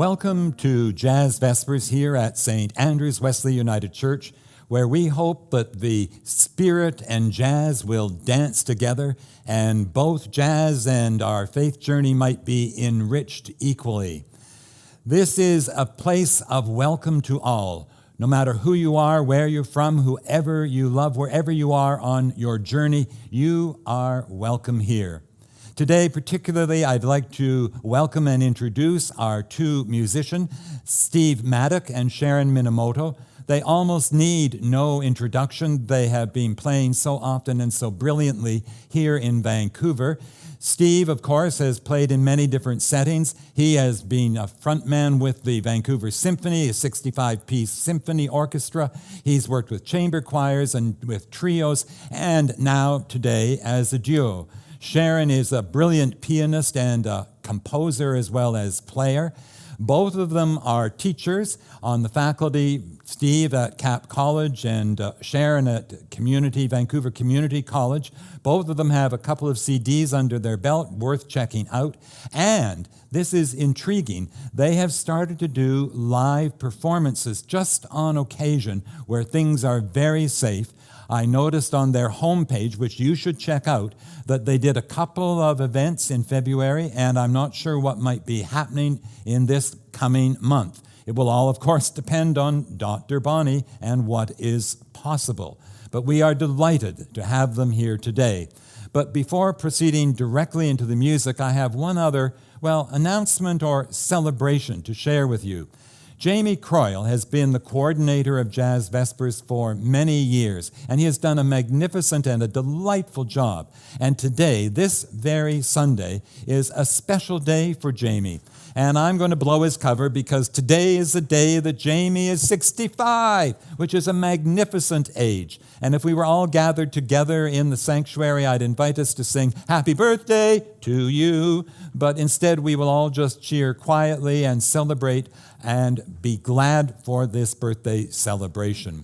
Welcome to Jazz Vespers here at St. Andrews-Wesley United Church, where we hope that the spirit and jazz will dance together and both jazz and our faith journey might be enriched equally. This is a place of welcome to all. No matter who you are, where you're from, whoever you love, wherever you are on your journey, you are welcome here. Today, particularly, I'd like to welcome and introduce our two musicians, Steve Maddock and Sharon Minemoto. They almost need no introduction. They have been playing so often and so brilliantly here in Vancouver. Steve, of course, has played in many different settings. He has been a frontman with the Vancouver Symphony, a 65-piece symphony orchestra. He's worked with chamber choirs and with trios, and now today as a duo. Sharon is a brilliant pianist and a composer as well as player. Both of them are teachers on the faculty, Steve at Cap College and Sharon at Vancouver Community College. Both of them have a couple of CDs under their belt worth checking out. And this is intriguing. They have started to do live performances just on occasion where things are very safe. I noticed on their homepage, which you should check out, that they did a couple of events in February, and I'm not sure what might be happening in this coming month. It will all, of course, depend on Dr. Bonnie and what is possible. But we are delighted to have them here today. But before proceeding directly into the music, I have one other, announcement or celebration to share with you. Jamie Croyle has been the coordinator of Jazz Vespers for many years, and he has done a magnificent and a delightful job. And today, this very Sunday, is a special day for Jamie. And I'm going to blow his cover because today is the day that Jamie is 65, which is a magnificent age. And if we were all gathered together in the sanctuary, I'd invite us to sing Happy Birthday to you. But instead, we will all just cheer quietly and celebrate and be glad for this birthday celebration.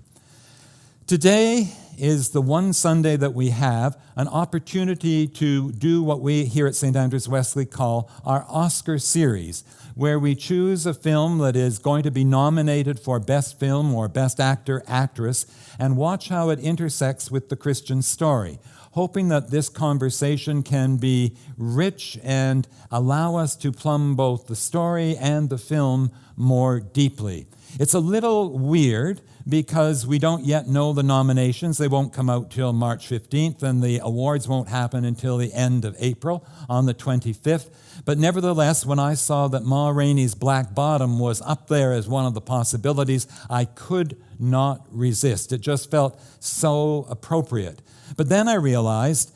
Today is the one Sunday that we have an opportunity to do what we here at St. Andrews-Wesley call our Oscar series, where we choose a film that is going to be nominated for Best Film or Best Actor, Actress, and watch how it intersects with the Christian story, hoping that this conversation can be rich and allow us to plumb both the story and the film more deeply. It's a little weird because we don't yet know the nominations. They won't come out till March 15th, and the awards won't happen until the end of April on the 25th. But nevertheless, when I saw that Ma Rainey's Black Bottom was up there as one of the possibilities, I could not resist. It just felt so appropriate. But then I realized,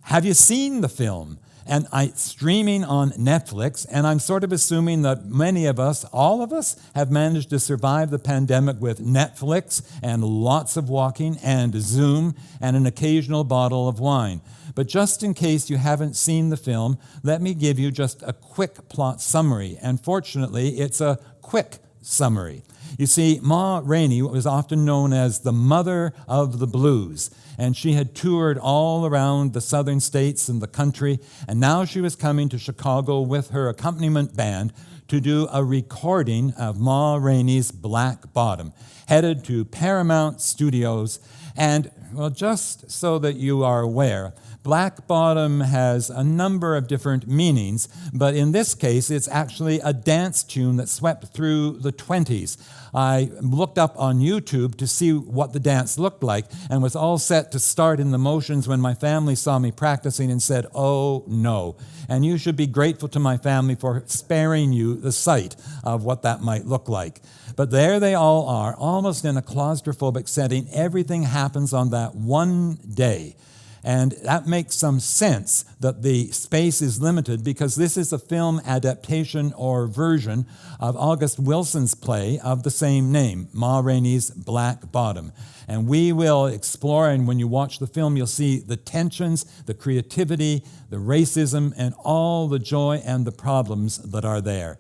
have you seen the film? And it's streaming on Netflix, and I'm sort of assuming that many of us, all of us, have managed to survive the pandemic with Netflix and lots of walking and Zoom and an occasional bottle of wine. But just in case you haven't seen the film, let me give you just a quick plot summary. And fortunately, it's a quick summary. You see, Ma Rainey was often known as the mother of the blues, and she had toured all around the southern states and the country, and now she was coming to Chicago with her accompaniment band to do a recording of Ma Rainey's Black Bottom, headed to Paramount Studios. And, just so that you are aware, Black Bottom has a number of different meanings, but in this case, it's actually a dance tune that swept through the 20s. I looked up on YouTube to see what the dance looked like and was all set to start in the motions when my family saw me practicing and said, "Oh, no." And you should be grateful to my family for sparing you the sight of what that might look like. But there they all are, almost in a claustrophobic setting. Everything happens on that one day. And that makes some sense that the space is limited because this is a film adaptation or version of August Wilson's play of the same name, Ma Rainey's Black Bottom. And we will explore, and when you watch the film, you'll see the tensions, the creativity, the racism, and all the joy and the problems that are there.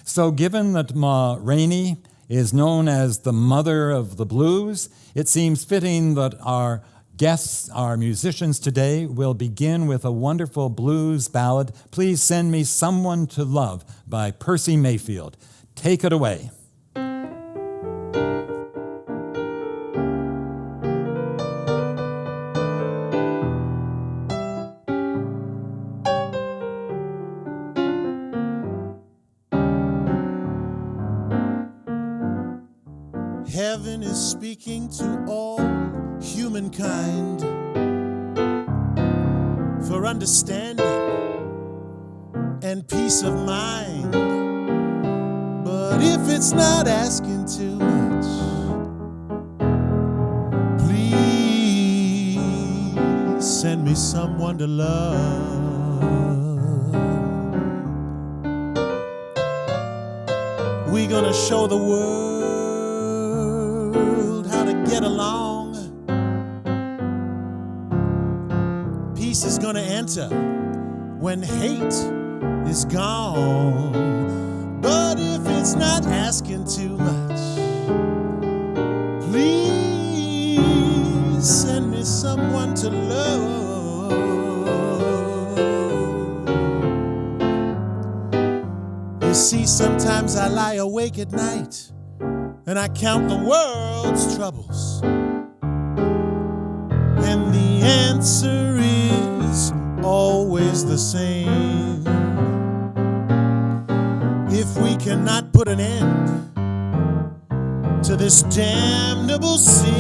So given that Ma Rainey is known as the mother of the blues, it seems fitting that our guests, our musicians today, will begin with a wonderful blues ballad, Please Send Me Someone to Love by Percy Mayfield. Take it away. Heaven is speaking to all humankind for understanding and peace of mind. But if it's not asking too much, please send me someone to love. We're gonna show the world how to get along. Peace is gonna enter when hate is gone. But if it's not asking too much, please send me someone to love. You see, sometimes I lie awake at night and I count the world's troubles, and the answer is always the same. If we cannot put an end to this damnable sin,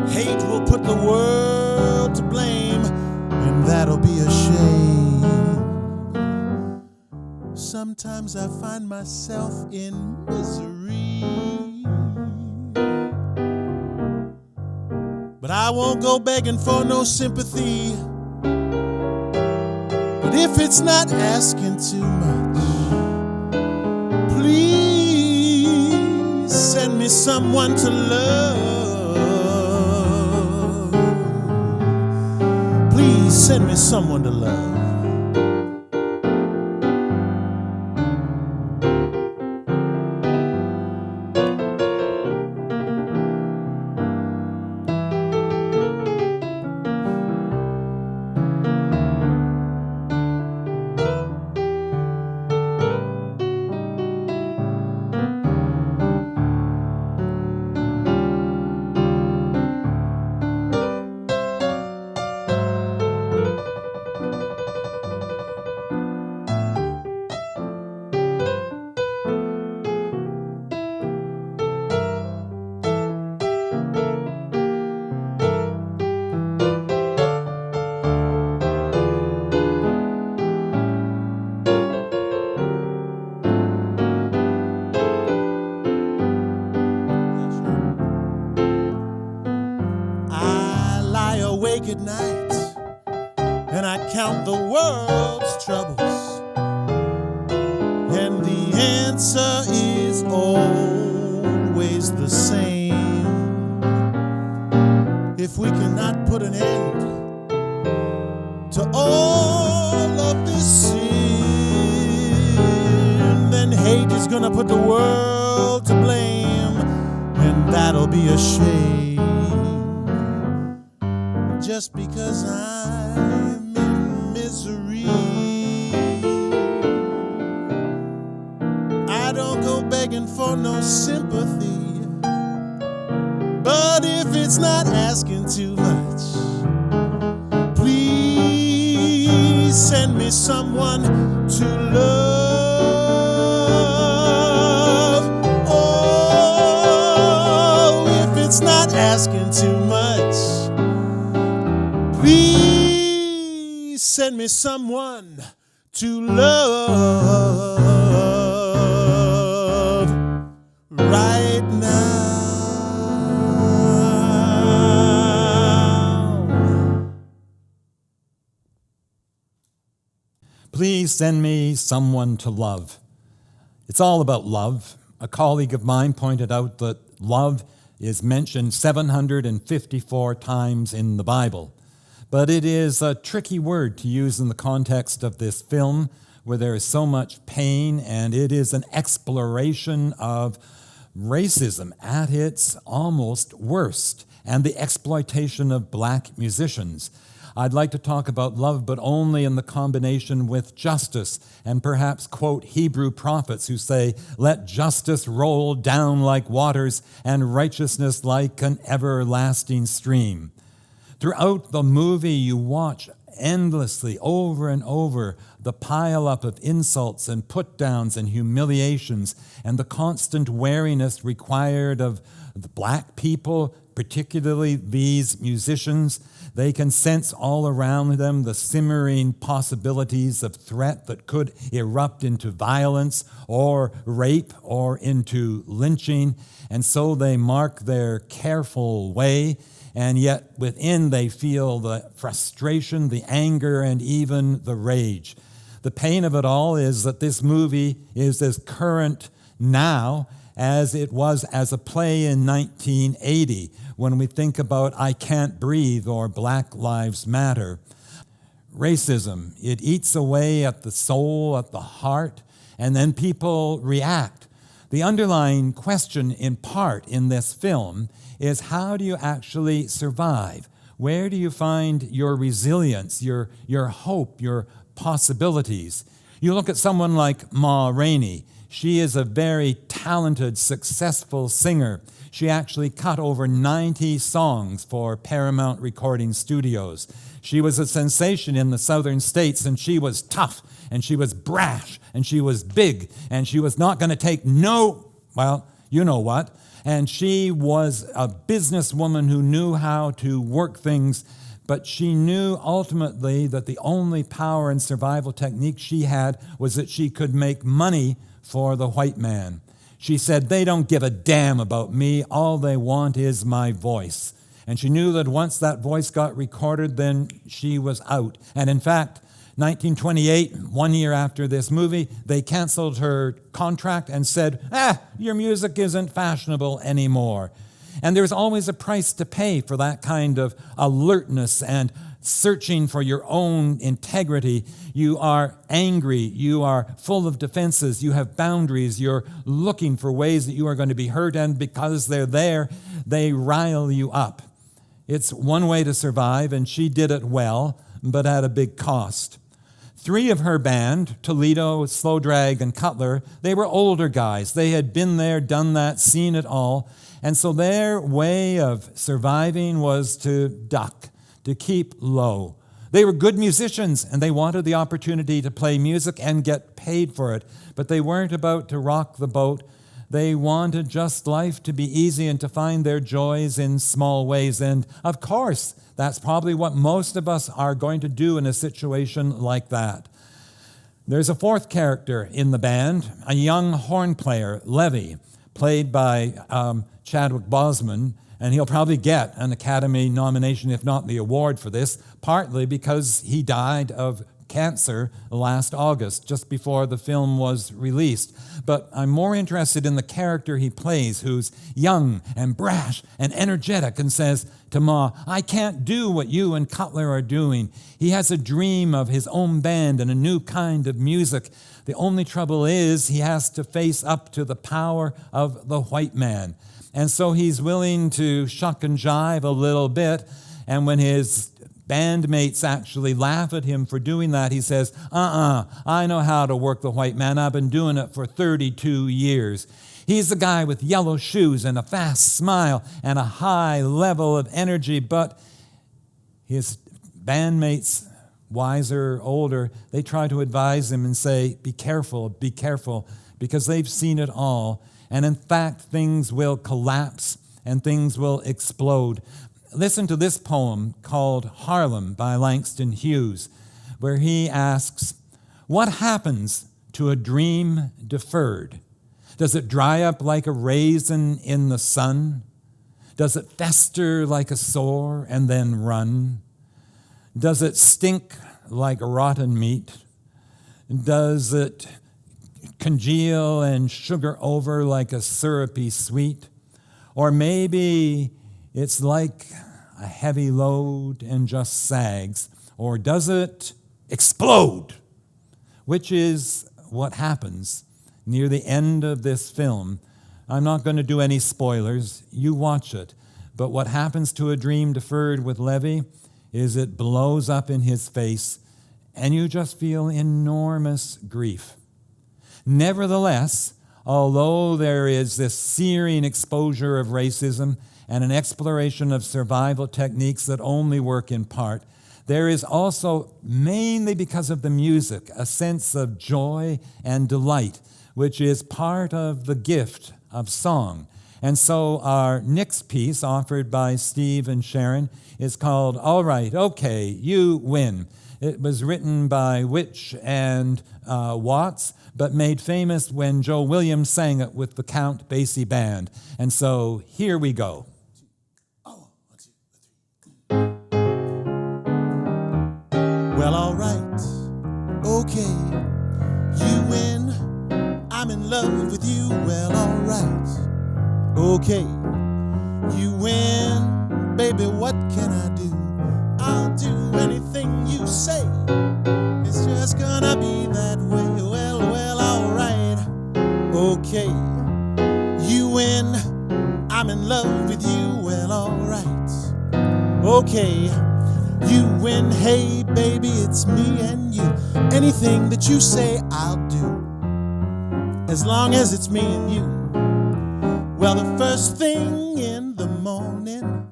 hate will put the world to blame, and that'll be a shame. Sometimes I find myself in misery, but I won't go begging for no sympathy. But if it's not asking too much, please send me someone to love. Please send me someone to love. At night and I count the world's troubles, and the answer is always the same. If we cannot put an end to all of this sin, then hate is gonna put the world to blame, and that'll be a shame. Just because I'm in misery, I don't go begging for no sympathy. But if it's not asking too much, please send me someone to love. Oh, if it's not asking too much, please send me someone to love right now. Please send me someone to love. It's all about love. A colleague of mine pointed out that love is mentioned 754 times in the Bible. But it is a tricky word to use in the context of this film where there is so much pain, and it is an exploration of racism at its almost worst, and the exploitation of black musicians. I'd like to talk about love, but only in the combination with justice, and perhaps quote Hebrew prophets who say, "Let justice roll down like waters and righteousness like an everlasting stream." Throughout the movie, you watch endlessly, over and over, the pile-up of insults and put-downs and humiliations and the constant wariness required of the black people, particularly these musicians. They can sense all around them the simmering possibilities of threat that could erupt into violence or rape or into lynching, and so they mark their careful way. And yet within they feel the frustration, the anger, and even the rage. The pain of it all is that this movie is as current now as it was as a play in 1980 when we think about I Can't Breathe or Black Lives Matter. Racism, it eats away at the soul, at the heart, and then people react. The underlying question in part in this film is how do you actually survive? Where do you find your resilience, your hope, your possibilities? You look at someone like Ma Rainey. She is a very talented, successful singer. She actually cut over 90 songs for Paramount Recording Studios. She was a sensation in the southern states, and she was tough, and she was brash, and she was big, and she was not going to take no, well, you know what. And she was a businesswoman who knew how to work things, but she knew ultimately that the only power and survival technique she had was that she could make money for the white man. She said, "They don't give a damn about me. All they want is my voice." And she knew that once that voice got recorded, then she was out. And in fact, 1928, 1 year after this movie, they canceled her contract and said, your music isn't fashionable anymore. And there's always a price to pay for that kind of alertness and searching for your own integrity. You are angry, you are full of defenses, you have boundaries, you're looking for ways that you are going to be hurt, and because they're there, they rile you up. It's one way to survive, and she did it well, but at a big cost. 3 of her band, Toledo, Slow Drag, and Cutler, they were older guys. They had been there, done that, seen it all. And so their way of surviving was to duck, to keep low. They were good musicians, and they wanted the opportunity to play music and get paid for it. But they weren't about to rock the boat. They wanted just life to be easy and to find their joys in small ways. And of course, that's probably what most of us are going to do in a situation like that. There's a 4th character in the band, a young horn player, Levy, played by Chadwick Boseman, and he'll probably get an Academy nomination, if not the award for this, partly because he died of cancer last August, just before the film was released. But I'm more interested in the character he plays, who's young and brash and energetic and says to Ma, "I can't do what you and Cutler are doing." He has a dream of his own band and a new kind of music. The only trouble is he has to face up to the power of the white man. And so he's willing to shuck and jive a little bit, and when his bandmates actually laugh at him for doing that, he says, I know how to work the white man. I've been doing it for 32 years. He's the guy with yellow shoes and a fast smile and a high level of energy, but his bandmates, wiser, older, they try to advise him and say, be careful, because they've seen it all. And in fact, things will collapse and things will explode. Listen to this poem called Harlem by Langston Hughes, where he asks, what happens to a dream deferred? Does it dry up like a raisin in the sun? Does it fester like a sore and then run? Does it stink like rotten meat? Does it congeal and sugar over like a syrupy sweet? Or maybe it's like a heavy load and just sags. Or does it explode? Which is what happens near the end of this film. I'm not going to do any spoilers. You watch it. But what happens to A Dream Deferred with Levy is it blows up in his face, and you just feel enormous grief. Nevertheless, although there is this searing exposure of racism and an exploration of survival techniques that only work in part, there is also, mainly because of the music, a sense of joy and delight, which is part of the gift of song. And so our next piece, offered by Steve and Sharon, is called All Right, Okay, You Win. It was written by Witch and Watts, but made famous when Joe Williams sang it with the Count Basie Band. And so here we go. Well, all right, okay, you win. I'm in love with you. Well, all right, okay, you win. Baby, what can I do? I'll do anything you say. It's just gonna be that way. Well, all right, okay, you win. I'm in love with you. Well, all right, okay, you win. Hey, baby, it's me and you. Anything that you say, I'll do, as long as it's me and you. Well, the first thing in the morning,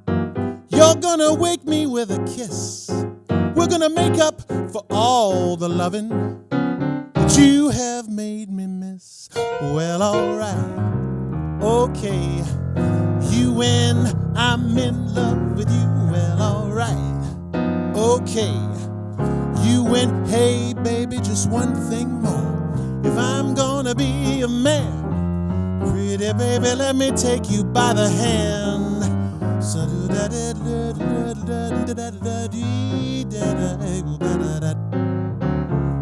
you're gonna wake me with a kiss. We're gonna make up for all the loving that you have made me miss. Well, all right, okay, you win. I'm in love with you. Well, all right, okay, you win. Hey, baby, just one thing more. If I'm gonna be a man, pretty baby, let me take you by the hand. So do da da da da da da da da dee da da da da da.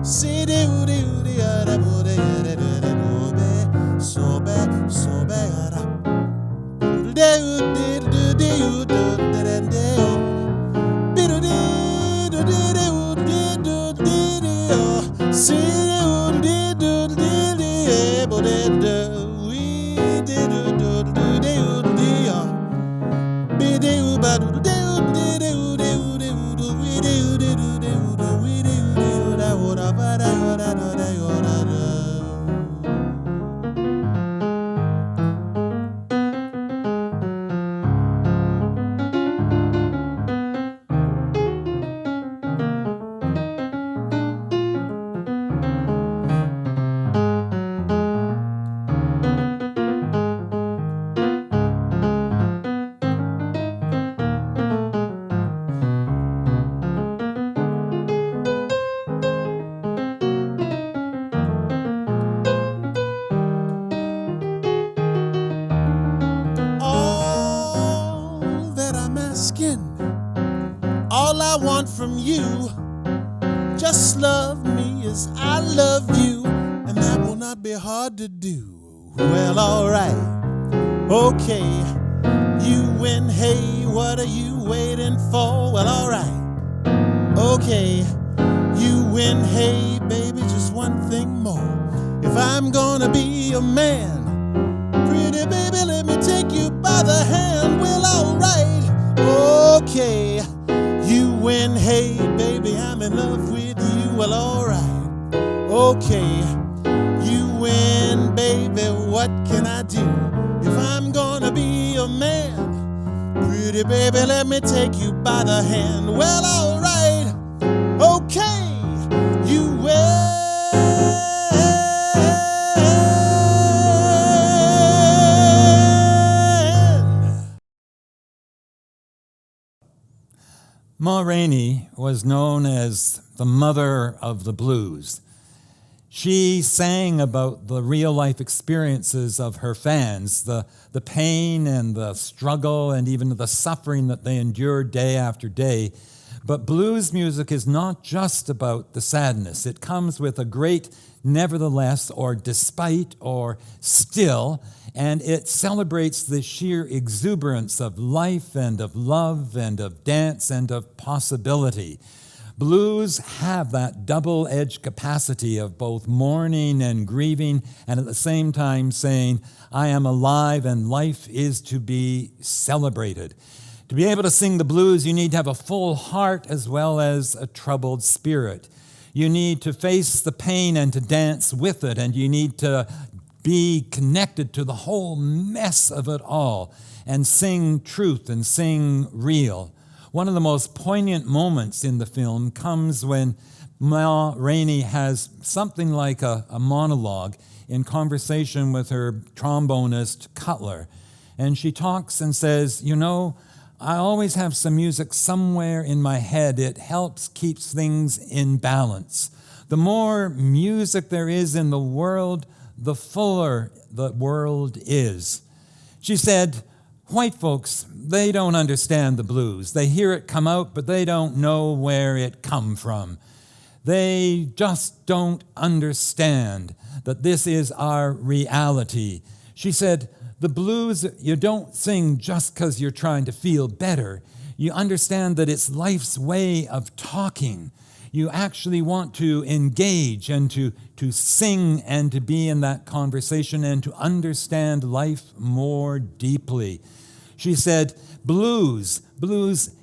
See do do da da da da da da be so bad da. Do do do do do do da da da. Be do do do do do do do. See do do do do do do. We do do do do do do. Be do ba do do do do do do do. We do do do do do. We do do da da ba da da da da da. All I want from you, just love me as I love you, and that will not be hard to do. Well, all right, okay, you win. Hey, what are you waiting for? Well, all right, okay, you win. Hey, baby, just one thing more. If I'm gonna be a man, pretty baby, let me take you by the hand. Well, all right, okay, you win. Hey, baby, I'm in love with you. Well, all right, okay, you win. Baby, what can I do if I'm gonna be a man? Pretty baby, let me take you by the hand. Well, all right, okay, you win. Ma Rainey was known as the mother of the blues. She sang about the real-life experiences of her fans, the pain and the struggle and even the suffering that they endured day after day. But blues music is not just about the sadness. It comes with a great nevertheless, or despite, or still, and it celebrates the sheer exuberance of life and of love and of dance and of possibility. Blues have that double-edged capacity of both mourning and grieving, and at the same time saying, I am alive and life is to be celebrated. To be able to sing the blues, you need to have a full heart as well as a troubled spirit. You need to face the pain and to dance with it, and you need to be connected to the whole mess of it all and sing truth and sing real. One of the most poignant moments in the film comes when Ma Rainey has something like a monologue in conversation with her trombonist Cutler. And she talks and says, I always have some music somewhere in my head. It helps keeps things in balance. The more music there is in the world, the fuller the world is. She said, white folks, they don't understand the blues. They hear it come out, but they don't know where it come from. They just don't understand that this is our reality. She said, the blues, you don't sing just because you're trying to feel better. You understand that it's life's way of talking. You actually want to engage and to sing and to be in that conversation and to understand life more deeply. She said, blues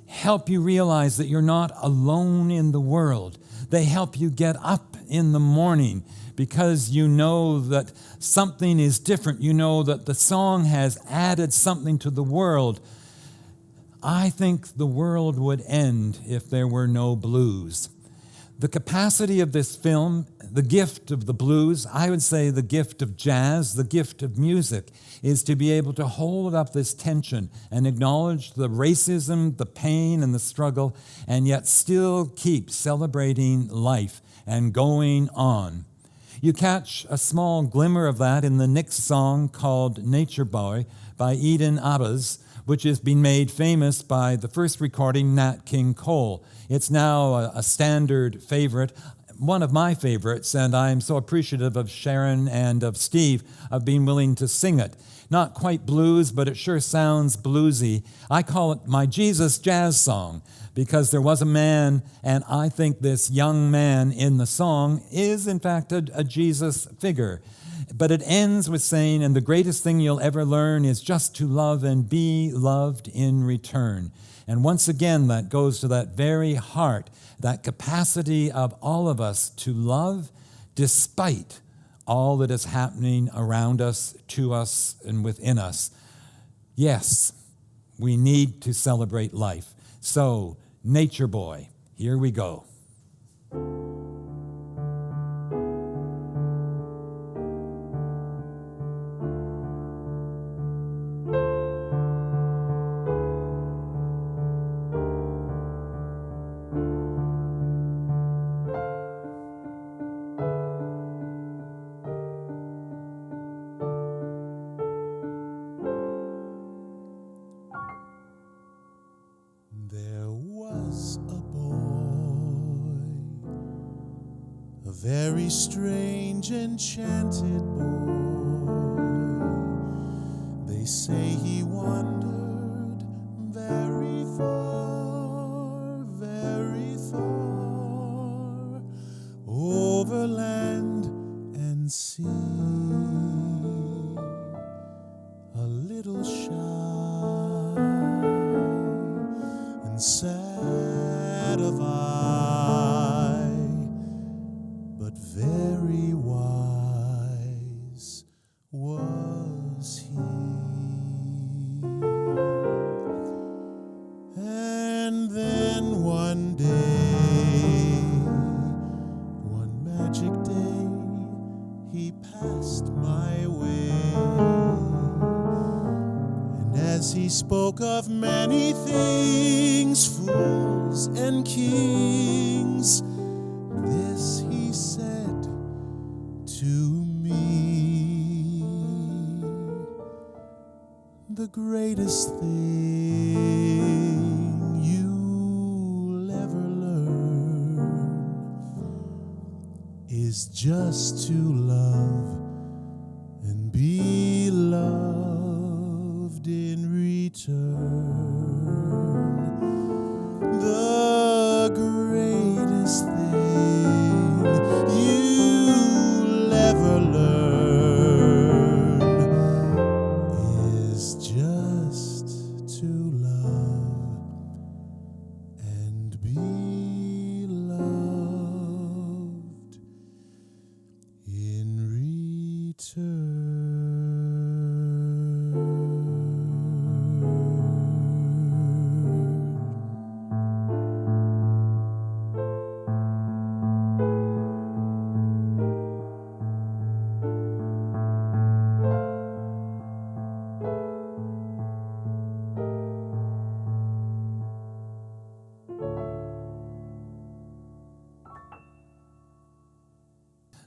help you realize that you're not alone in the world. They help you get up in the morning because you know that something is different. You know that the song has added something to the world. I think the world would end if there were no blues. The capacity of this film, the gift of the blues, I would say the gift of jazz, the gift of music, is to be able to hold up this tension and acknowledge the racism, the pain, and the struggle, and yet still keep celebrating life and going on. You catch a small glimmer of that in the next song called Nature Boy by Eden Abbas, which has been made famous by the first recording, Nat King Cole. It's now a standard favorite, one of my favorites, and I'm so appreciative of Sharon and of Steve of being willing to sing it. Not quite blues, but it sure sounds bluesy. I call it my Jesus jazz song because there was a man, and I think this young man in the song is, in fact, a Jesus figure. But it ends with saying, and the greatest thing you'll ever learn is just to love and be loved in return. And once again, that goes to that very heart, that capacity of all of us to love despite all that is happening around us, to us, and within us. Yes, we need to celebrate life. So, Nature Boy, here we go. There was a boy, a very strange, enchanted boy. They say he wandered very far, over land and sea, a little shy and sad of eye, but very wise was he. And then one day, one magic day, he passed my way. As he spoke of many things, fools and kings, this he said to me: the greatest thing you'll ever learn is just to love and be loved in return. The greatest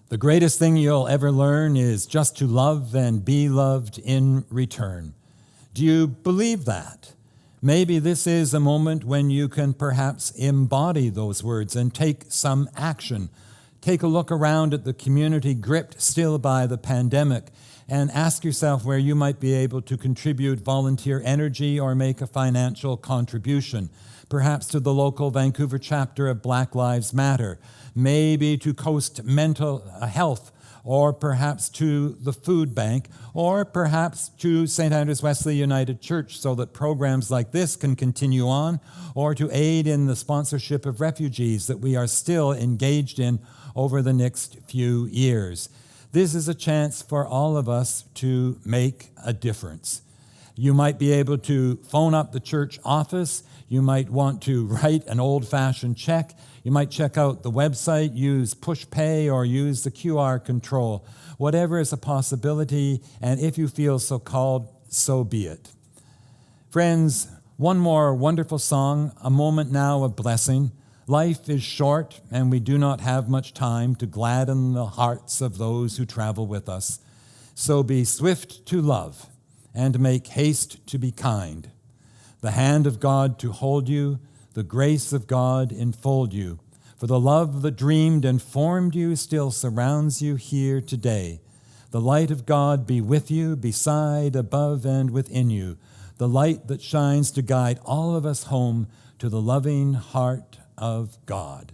The greatest thing you'll ever learn is just to love and be loved in return. Do you believe that? Maybe this is a moment when you can perhaps embody those words and take some action. Take a look around at the community gripped still by the pandemic and ask yourself where you might be able to contribute volunteer energy or make a financial contribution, perhaps to the local Vancouver chapter of Black Lives Matter, maybe to Coast Mental Health, or perhaps to the food bank, or perhaps to St. Andrews-Wesley United Church so that programs like this can continue on, or to aid in the sponsorship of refugees that we are still engaged in over the next few years. This is a chance for all of us to make a difference. You might be able to phone up the church office. You might want to write an old-fashioned check. You might check out the website, use push pay, or use the QR control. Whatever is a possibility, and if you feel so called, so be it. Friends, one more wonderful song, a moment now of blessing. Life is short, and we do not have much time to gladden the hearts of those who travel with us. So be swift to love, and make haste to be kind. The hand of God to hold you, the grace of God enfold you. For the love that dreamed and formed you still surrounds you here today. The light of God be with you, beside, above, and within you. The light that shines to guide all of us home to the loving heart of God.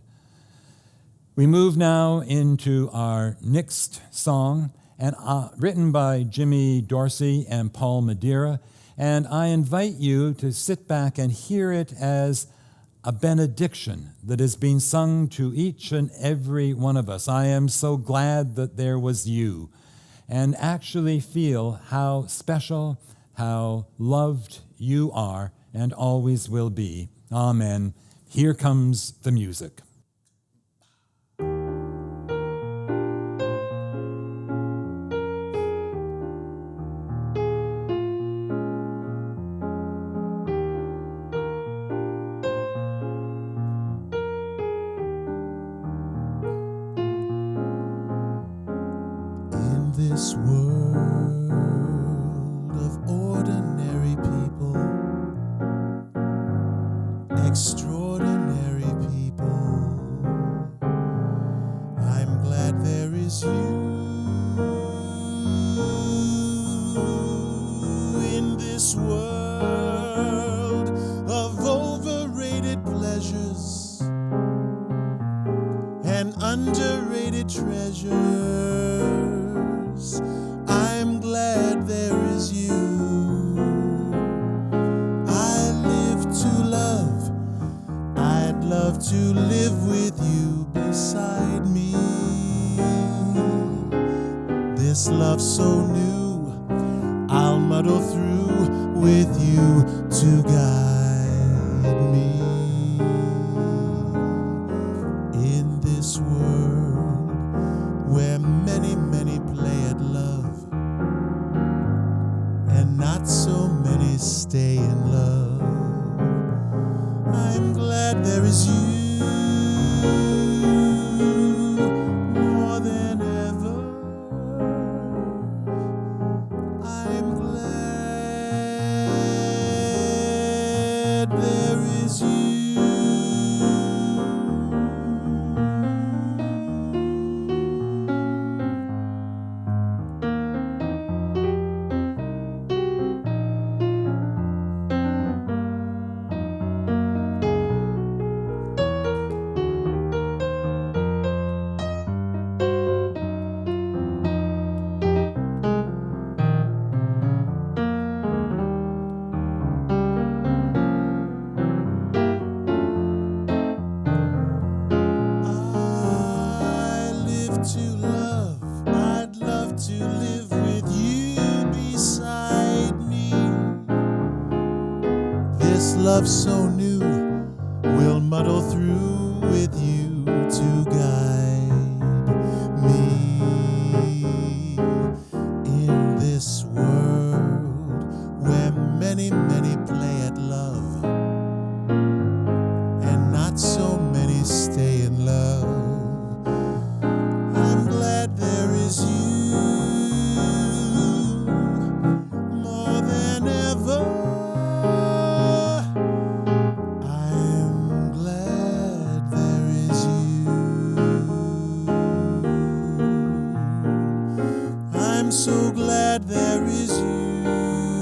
We move now into our next song, and written by Jimmy Dorsey and Paul Madeira. And I invite you to sit back and hear it as a benediction that is being sung to each and every one of us. I am so glad that there was you. And actually feel how special, how loved you are and always will be. Amen. Here comes the music. This world of ordinary people, extraordinary people, I'm glad there is you. In this world of overrated pleasures and underrated treasures, I'm glad there is you. I live to love. I'd love to live with you beside me. This love so new, I'll muddle through with you to guide me. In this world where many, many play at love, and not so many stay in love, I'm glad there is you more than ever. I'm glad there is you. Love so new, we'll muddle through with you to guide me. In this world where many, many play at love, and not so many stay in love, I'm glad I'm so glad there is you.